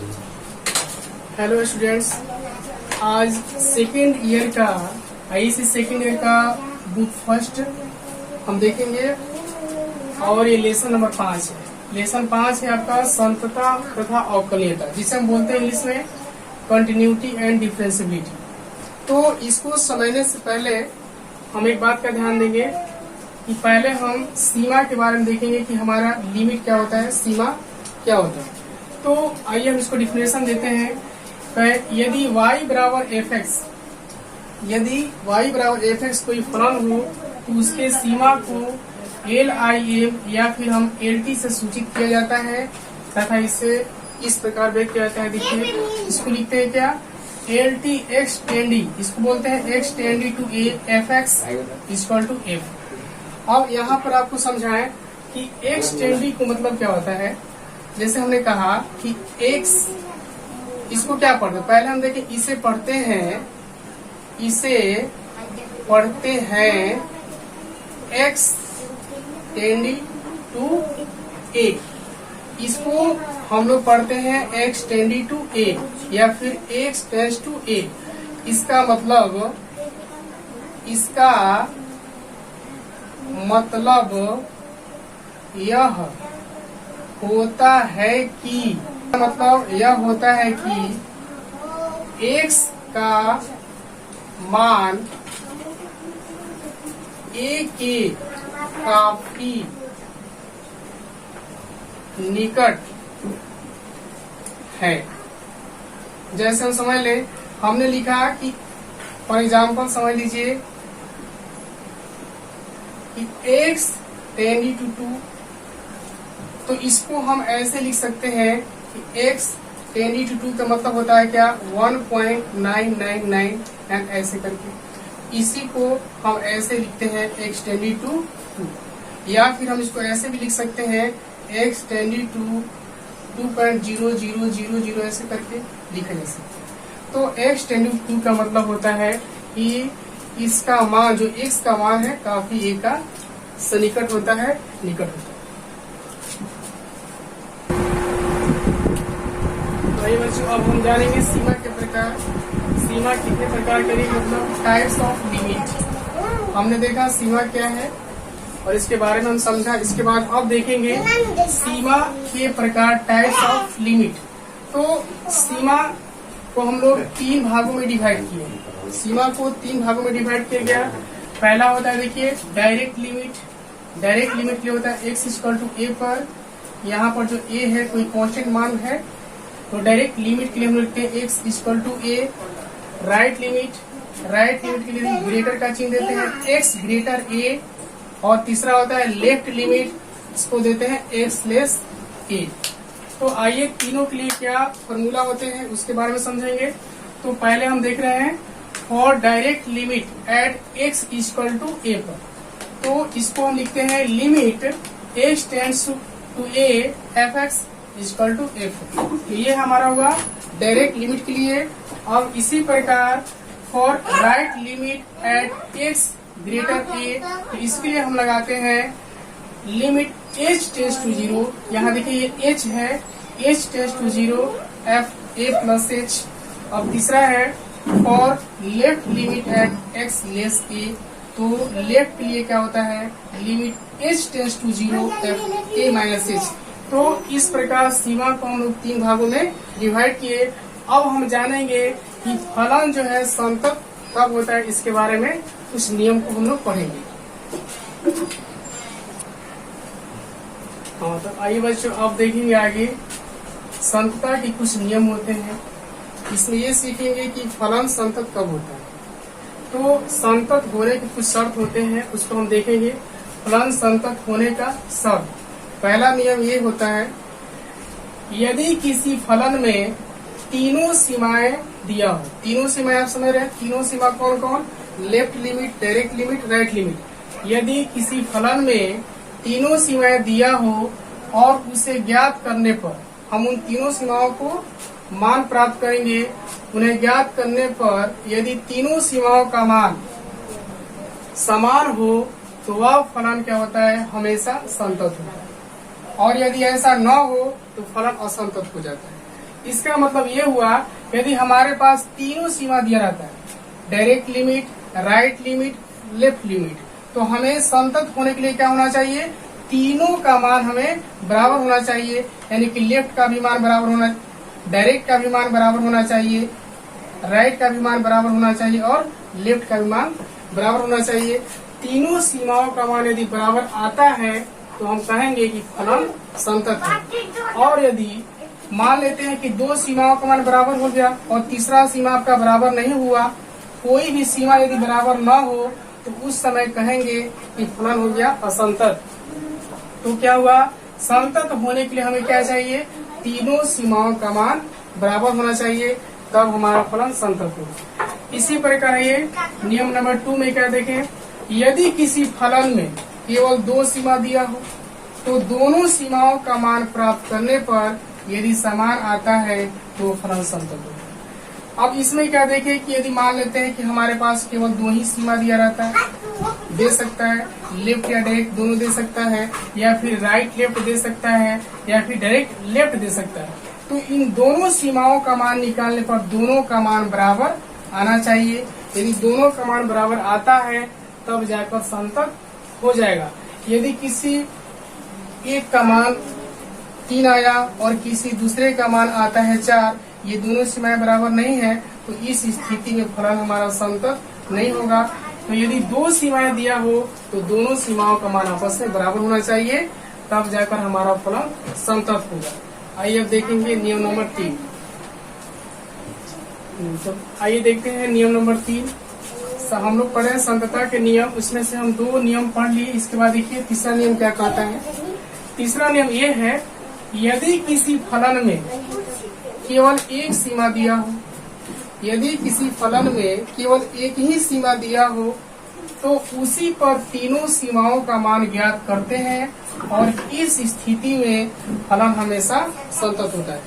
Hello students, आज second year का ISC second year का बुक फर्स्ट हम देखेंगे और ये लेसन नंबर 5 है। लेसन 5 है आपका संतता तथा अवकलनीयता, जिसे हम बोलते हैं इंग्लिश में कंटिन्यूटी एंड डिफरेंशिएबिलिटी। तो इसको समझने से पहले हम एक बात का ध्यान देंगे कि पहले हम सीमा के बारे में देखेंगे कि हमारा लिमिट क्या होता है, सीमा क्या होता है। तो आइए हम इसको डिफिनेशन देते हैं। यदि y बराबर fx, यदि y बराबर fx कोई फलन हो तो उसके सीमा को LIM या फिर हम LT से सूचित किया जाता है तथा इसे इस प्रकार व्यक्त किया जाता है। देखिए इसको लिखते हैं क्या, LT x टेंडी, इसको बोलते हैं x tends to a fx equal to f। अब यहाँ पर आपको समझाएं कि x टेंडी को मतलब क्या होता है। जैसे हमने कहा कि x, इसको क्या पढ़ते हैं, पहले हम देखें इसे पढ़ते हैं, x टेंडी टू a, इसको हम लोग पढ़ते हैं x टेंडी टू a या फिर x टेंड्स टू a। इसका मतलब यह होता है कि x का मान a के काफी निकट है। जैसे हम समझ ले, हमने लिखा कि फॉर एग्जाम्पल समझ लीजिए कि x टेंडी टू 2, तो इसको हम ऐसे लिख सकते हैं कि x टेंडी टू 2 का मतलब होता है क्या, 1.999 एंड ऐसे करके इसी को हम ऐसे लिखते हैं x टेंडी टू 2, या फिर हम इसको ऐसे भी लिख सकते हैं x टेंडी टू 2.0000 ऐसे करके लिखा जा सकता है। तो x टेंडी टू 2 का मतलब होता है कि इसका मान, जो x का मान है, काफी a का सन्निकट होता है, निकट होता है। तो बच्चों अब हम जानेंगे सीमा के प्रकार। सीमा कितने प्रकार के, मतलब टाइप्स ऑफ लिमिट। हमने देखा सीमा क्या है और इसके बारे में हम समझा। इसके बाद अब देखेंगे सीमा के प्रकार, टाइप्स ऑफ लिमिट। तो सीमा को हम लोग 3 भागों में डिवाइड किए। सीमा को 3 भागों में डिवाइड किया गया। पहला होता है देखिए डायरेक्ट लिमिट। डायरेक्ट लिमिट के लिए होता है x इक्वल टू a पर, यहाँ पर जो a है कोई कांस्टेंट मान है, तो डायरेक्ट लिमिट के लिए हम लिखते हैं x equal to a। Right limit के लिए ग्रेटर का चिन्ह देते हैं x ग्रेटर a। और तीसरा होता है लेफ्ट लिमिट, इसको देते हैं x लेस a। तो आइए तीनों के लिए क्या फॉर्मूला होते हैं उसके बारे में समझेंगे। तो पहले हम देख रहे हैं for direct limit at x equal to a पर, तो इसको हम लिखते हैं limit x tends to a fx equal to f। तो ये हमारा हुआ डायरेक्ट लिमिट के लिए। अब इसी प्रकार for right limit at x greater a, तो इसके लिए हम लगाते हैं लिमिट h टेंड्स टू 0। यहाँ देखिए ये h है, h tends to 0 f a plus h। अब तीसरा है for left limit at x less a, तो लेफ्ट के लिए क्या होता है, limit h tends to 0 f a minus h। तो इस प्रकार सीमा को हम लोग 3 भागों में डिवाइड किए। अब हम जानेंगे कि फलन जो है संतत कब होता है, इसके बारे में कुछ नियम को हम लोग पढ़ेंगे। हाँ, तो आइए बच्चों अब देखेंगे आगे संतता के कुछ नियम होते हैं। इसमें ये सीखेंगे कि फलन संतत कब होता है। तो संतत होने के कुछ शर्त होते हैं, उसको हम देखेंगे। फलन संतत होने का शर्त, पहला नियम ये होता है, यदि किसी फलन में तीनों सीमाएं दिया हो। तीनों सीमाएं आप समझ रहे हैं, तीनों सीमा कौन कौन, left limit, direct limit, right limit. यदि किसी फलन में तीनों सीमाएं दिया हो और उसे ज्ञात करने पर हम उन तीनों सीमाओं को मान प्राप्त करेंगे। उन्हें ज्ञात करने पर यदि तीनों सीमाओं का मान समान हो तो वह फलन क्या होता है, हमेशा संतत होता है। और यदि ऐसा न हो तो फलन असंतत हो जाता है। इसका मतलब ये हुआ यदि हमारे पास तीनों सीमा दिया रहता है, direct limit, right limit, left limit, तो हमें संतत होने के लिए क्या होना चाहिए, तीनों का मान हमें बराबर होना चाहिए। यानी कि लेफ्ट का भी मान बराबर होना, डायरेक्ट का भी मान बराबर होना चाहिए, राइट का भी मान बराबर होना चाहिए और लेफ्ट का भी मान बराबर होना चाहिए। तीनों सीमाओं का मान यदि बराबर आता है तो हम कहेंगे कि फलन संतत है। और यदि मान लेते हैं कि दो सीमाओं का मान बराबर हो गया और तीसरा सीमा आपका बराबर नहीं हुआ, कोई भी सीमा यदि बराबर न हो तो उस समय कहेंगे कि फलन हो गया असंतत। तो क्या हुआ, संतत होने के लिए हमें क्या चाहिए, तीनों सीमाओं का मान बराबर होना चाहिए, तब हमारा फलन संतत होगा। इसी प्रकार ये नियम नंबर 2 में क्या देखें, यदि किसी फलन में केवल दो सीमा दिया हो तो दोनों सीमाओं का मान प्राप्त करने पर यदि समान आता है तो फलन संतत होगा। अब इसमें क्या देखें कि यदि मान लेते हैं कि हमारे पास केवल दो ही सीमा दिया रहता है, दे सकता है लेफ्ट या डायरेक्ट दोनों दे सकता है, या फिर राइट लेफ्ट दे सकता है, या फिर डायरेक्ट लेफ्ट दे सकता है, तो इन दोनों सीमाओं का मान निकालने पर दोनों का मान बराबर आना चाहिए। यदि दोनों का मान बराबर आता है तब जाकर संतत हो जाएगा। यदि किसी एक का मान 3 आया और किसी दूसरे का मान आता है 4, ये दोनों सीमाएं बराबर नहीं है, तो इस स्थिति में फलन हमारा संतत नहीं होगा। तो यदि दो सीमाएं दिया हो तो दोनों सीमाओं का मान आपस में बराबर होना चाहिए, तब जाकर हमारा फलन संतत होगा। आइए अब देखेंगे नियम नंबर 3। आइए देखते हैं नियम नंबर 3। हम लोग पढ़े संतता के नियम, उसमें से हम 2 नियम पढ़ लिए। इसके बाद देखिए तीसरा नियम क्या कहता है। तीसरा नियम ये है, यदि किसी फलन में केवल एक सीमा दिया हो, यदि किसी फलन में केवल एक ही सीमा दिया हो तो उसी पर तीनों सीमाओं का मान ज्ञात करते हैं और इस स्थिति में फलन हमेशा संतत होता है।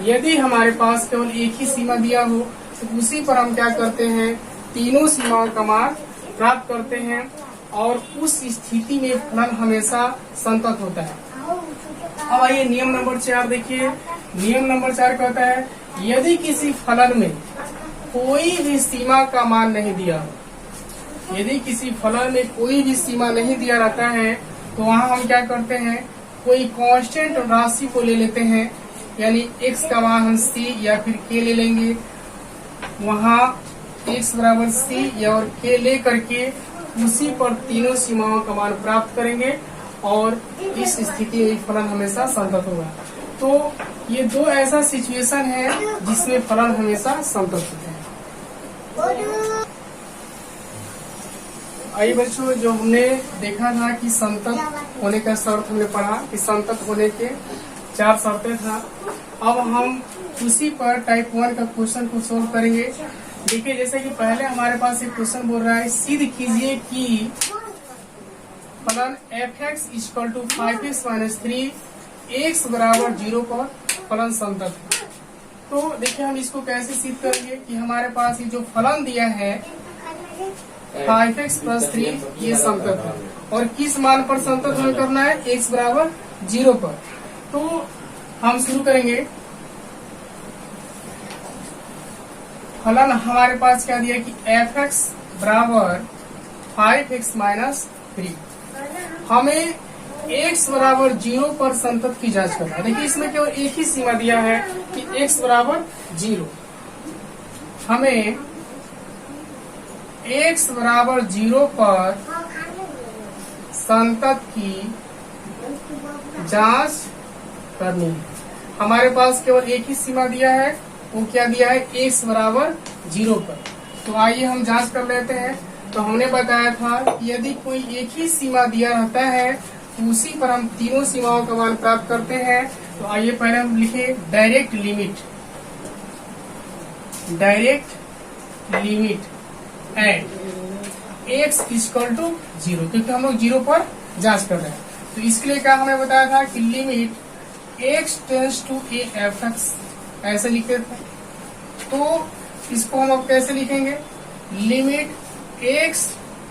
यदि हमारे पास केवल एक ही सीमा दिया हो तो उसी पर हम क्या करते हैं, तीनों सीमाओं का मान प्राप्त करते हैं और उस स्थिति में फलन हमेशा संतत होता है। अब आइए नियम नंबर 4 देखिए। नियम नंबर 4 कहता है, यदि किसी फलन में कोई भी सीमा का मान नहीं दिया हो, यदि किसी फलन में कोई भी सीमा नहीं दिया रहता है तो वहाँ हम क्या करते हैं, कोई कांस्टेंट राशि को ले लेते हैं, यानी x का मान हम c या फिर k ले लेंगे। वहाँ x बराबर c और k ले करके उसी पर तीनों सीमाओं का मान प्राप्त करेंगे और इस स्थिति में फलन हमेशा संतत होगा। तो ये 2 ऐसा सिचुएशन है जिसमें फलन हमेशा संतत होते हैं। आइए बच्चों, जो हमने देखा था कि संतत होने का शर्त हमने पढ़ा कि संतत होने के 4 शर्तें था। अब हम उसी पर टाइप 1 का क्वेश्चन को सोल्व करेंगे। देखिए, जैसे कि पहले हमारे पास एक क्वेश्चन बोल रहा है, सिद्ध कीजिए कि फलन f(x) = 5x - 3 x बराबर 0 पर फलन संतत है। तो देखिए हम इसको कैसे सिद्ध करेंगे कि हमारे पास ये जो फलन दिया है 5x + 3 ये संतत है और किस मान पर संतत हमें करना है, x बराबर 0 पर। तो हम शुरू करेंगे। फलन हमारे पास क्या दिया कि f(x) बराबर 5x - 3। हमें x बराबर 0 पर संतत की जांच करना है। देखिए इसमें केवल एक ही सीमा दिया है कि x बराबर 0। हमें x बराबर 0 पर संतत की जांच करनी है। हमारे पास केवल एक ही सीमा दिया है, वो क्या दिया है, x बराबर 0 पर। तो आइए हम जांच कर लेते हैं। तो हमने बताया था कि यदि कोई एक ही सीमा दिया रहता है तो उसी पर हम तीनों सीमाओं का मान प्राप्त करते हैं। तो आइए पहले हम लिखे डायरेक्ट लिमिट एंड x = 0, क्योंकि हम लोग 0 पर जांच कर रहे हैं। तो इसके लिए क्या हमें बताया था कि limit x tends to a f(x) ऐसे लिखते थे। तो इसको हम अब कैसे लिखेंगे, लिमिट x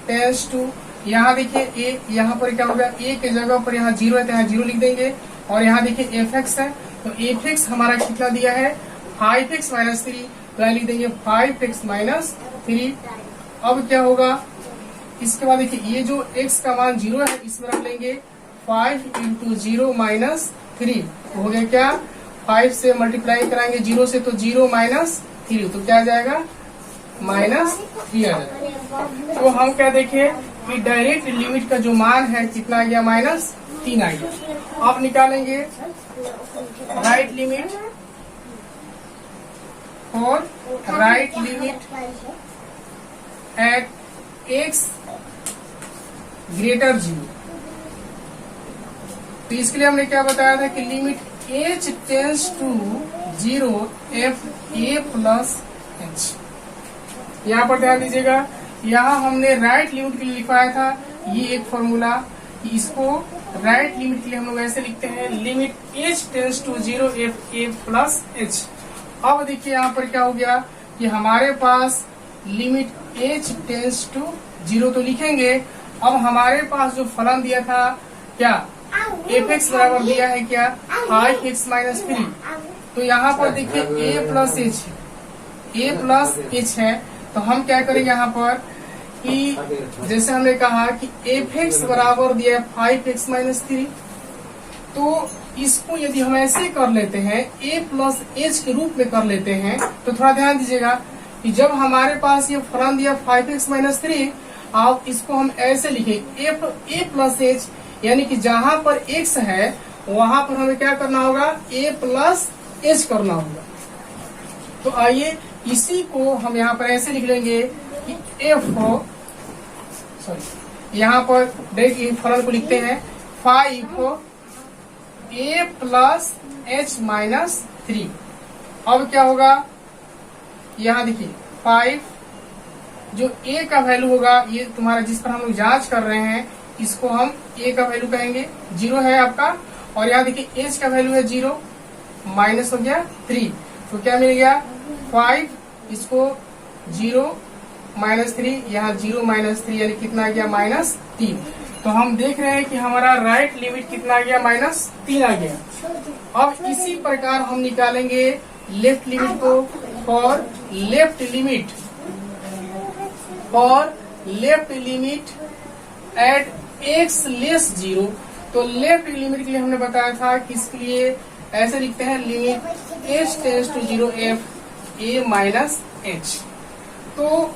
टेंड्स टू, यहाँ देखिए a, यहाँ पर क्या होगा, a के जगह पर यहाँ 0 है तो यहाँ 0 लिख देंगे और यहाँ देखिए f(x) है तो f(x) हमारा कितना दिया है 5x माइनस 3, तो यहाँ लिख देंगे 5x माइनस 3। अब क्या होगा, इसके बाद देखिए ये जो x का मान 0 है इसमें रख लेंगे 5 इंटू 0 माइनस 3, तो हो गया क्या, 5 से मल्टीप्लाई कराएंगे 0 से, तो 0 माइनस 3, तो क्या आ जाएगा, माइनस 3 आ जाएगा। तो हम क्या देखें कि डायरेक्ट लिमिट का जो मान है कितना आ गया, माइनस 3 आ गया। आप निकालेंगे राइट लिमिट और right limit at x greater 0। तो इसके लिए हमने क्या बताया था कि limit h tends to 0 f a plus h। यहाँ पर ध्यान दीजिएगा, यहाँ हमने राइट लिमिट के लिए लिखवाया था ये एक फॉर्मूला, इसको राइट लिमिट के लिए हम लोग ऐसे लिखते हैं limit h tends to 0 f a plus h। अब देखिए यहाँ पर क्या हो गया कि हमारे पास लिमिट h टेंस टू 0 तो लिखेंगे। अब हमारे पास जो फलन दिया था क्या, fx बराबर दिया है क्या, 5x माइनस 3। तो यहाँ पर देखिए a प्लस h है, तो हम क्या करेंगे यहाँ पर कि जैसे हमने कहा कि fx बराबर दिया है 5x माइनस 3, तो इसको यदि हम ऐसे कर लेते हैं a प्लस h के रूप में कर लेते हैं, तो थोड़ा ध्यान दीजिएगा कि जब हमारे पास ये फलन दिया 5x माइनस 3, आप इसको हम ऐसे लिखे a प्लस h, यानी कि जहां पर x है वहां पर हमें क्या करना होगा, a प्लस h करना होगा। तो आइए इसी को हम यहाँ पर ऐसे लिख लेंगे कि यहाँ पर देखिए फलन को लिखते हैं 5 a प्लस h माइनस 3। अब क्या होगा, यहाँ देखिए 5 जो a का वैल्यू होगा, ये तुम्हारा जिस पर हम लोग जांच कर रहे हैं इसको हम a का वैल्यू कहेंगे, 0 है आपका, और यहाँ देखिए h का वैल्यू है 0, माइनस हो गया 3, तो क्या मिल गया 5, इसको 0 माइनस 3, यहाँ 0 माइनस 3 यानी कितना आ गया, माइनस 3। तो हम देख रहे हैं कि हमारा राइट लिमिट कितना आ गया, माइनस 3 आ गया। अब इसी प्रकार हम निकालेंगे लेफ्ट लिमिट को। For left limit at x less 0, तो लेफ्ट लिमिट के लिए हमने बताया था कि इसके लिए ऐसे लिखते हैं limit h tends to 0 f a minus h। तो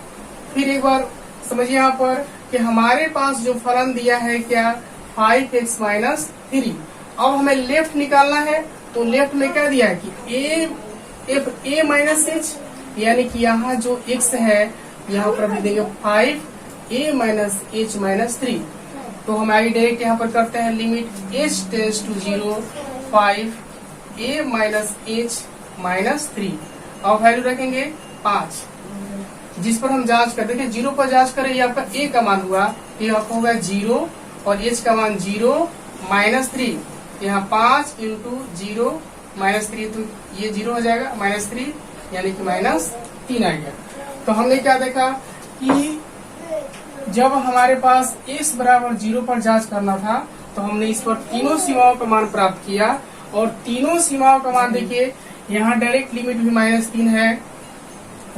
फिर एक बार समझिए यहाँ पर कि हमारे पास जो फलन दिया है क्या, 5x माइनस 3। अब हमें लेफ्ट निकालना है, तो लेफ्ट में क्या दिया है कि a माइनस h, यानी कि यहाँ जो x है यहाँ पर हम देंगे 5a माइनस h माइनस 3। तो हम आगे डायरेक्ट यहाँ पर करते हैं limit h tends to 0 5a minus h minus 3। अब वैल्यू रखेंगे 5, जिस पर हम जांच कर, देखिए 0 पर जांच करें, ये आपका a का मान हुआ, ये आपका होगा 0 और h का मान 0 माइनस 3, यहाँ 5 इंटू 0 माइनस 3, तो ये 0 हो जाएगा, माइनस 3 यानी कि माइनस 3 आ गया। तो हमने क्या देखा कि जब हमारे पास x बराबर 0 पर जांच करना था, तो हमने इस पर तीनों सीमाओं का मान प्राप्त किया, और तीनों सीमाओं का मान देखिए, यहाँ डायरेक्ट लिमिट भी माइनस 3 है,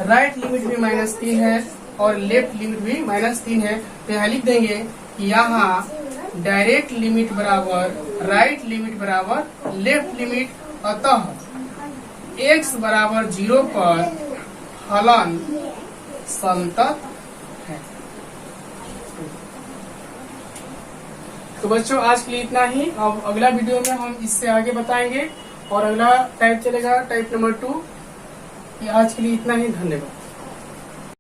राइट लिमिट भी माइनस 3 है, और लेफ्ट लिमिट भी माइनस 3 है। तो यहाँ लिख देंगे कि यहाँ डायरेक्ट लिमिट बराबर राइट लिमिट बराबर लेफ्ट लिमिट, अतः x बराबर 0 पर फलन संतत है। तो बच्चों आज के लिए इतना ही। अब अगला वीडियो में हम इससे आगे बताएंगे, और अगला टाइप चलेगा टाइप नंबर 2। आज के लिए इतना ही, धन्यवाद।